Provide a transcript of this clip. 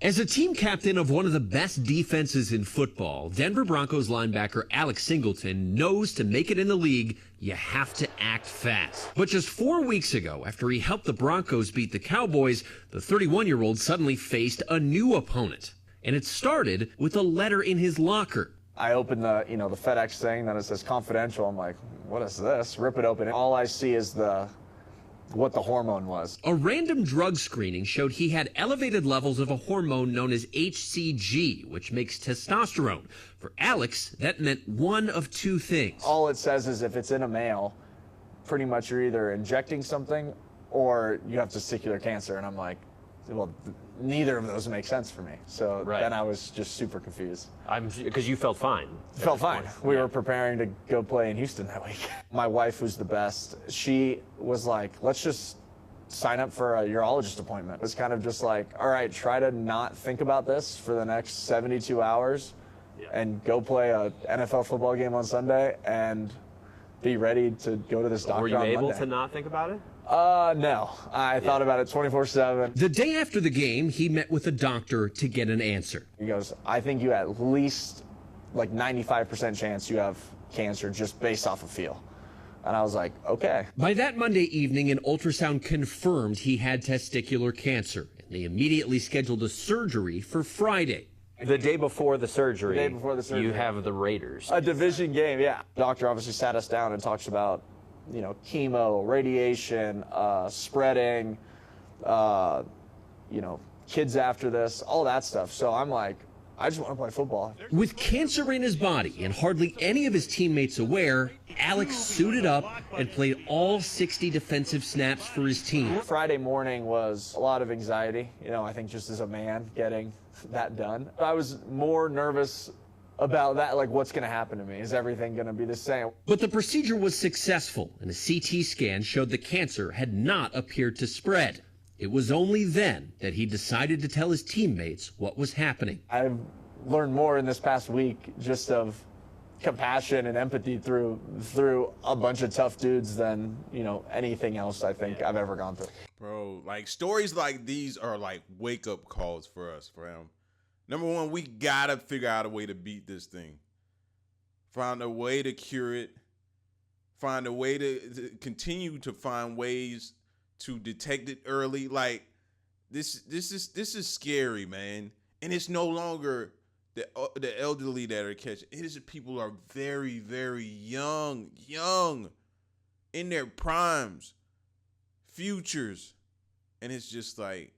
As a team captain of one of the best defenses in football, Denver Broncos linebacker Alex Singleton knows to make it in the league, you have to act fast. But just 4 weeks ago, after he helped the Broncos beat the Cowboys, the 31-year-old suddenly faced a new opponent. And it started with a letter in his locker. I open the FedEx thing, then it says confidential. I'm like, what is this? Rip it open. All I see is what the hormone was. A random drug screening showed he had elevated levels of a hormone known as HCG, which makes testosterone. For Alex, that meant one of two things. All it says is if it's in a male, pretty much you're either injecting something or you have testicular cancer. And I'm like, well, neither of those make sense for me. So then I was just super confused. Because you felt fine. Felt fine. We were preparing to go play in Houston that week. My wife, who's the best, she was like, let's just sign up for a urologist appointment. It was kind of just like, all right, try to not think about this for the next 72 hours and go play a NFL football game on Sunday and be ready to go to this doctor on Monday. Were you able to not think about it? No. I thought about it 24/7. The day after the game, he met with a doctor to get an answer. He goes, I think you at least like 95% chance you have cancer just based off of feel. And I was like, okay. By that Monday evening, an ultrasound confirmed he had testicular cancer, and they immediately scheduled a surgery for Friday. The day before the surgery, you have the Raiders. A division game, yeah. Doctor obviously sat us down and talks about, chemo, radiation, spreading, kids after this, all that stuff. So I'm like, I just want to play football. With cancer in his body and hardly any of his teammates aware, Alex suited up and played all 60 defensive snaps for his team. Friday morning was a lot of anxiety, I think just as a man getting that done. I was more nervous about that, like what's going to happen to me. Is everything going to be the same? But the procedure was successful, and a CT scan showed the cancer had not appeared to spread. It was only then that he decided to tell his teammates what was happening. I've learned more in this past week just of compassion and empathy through a bunch of tough dudes than, anything else I think I've ever gone through. Bro, like stories like these are like wake-up calls for us, fam. Number one, we gotta figure out a way to beat this thing. Find a way to cure it. Find a way to continue to find ways to detect it early. Like this is scary, man. And it's no longer the elderly that are catching. It is people who are very, very young, in their primes, futures. And it's just like,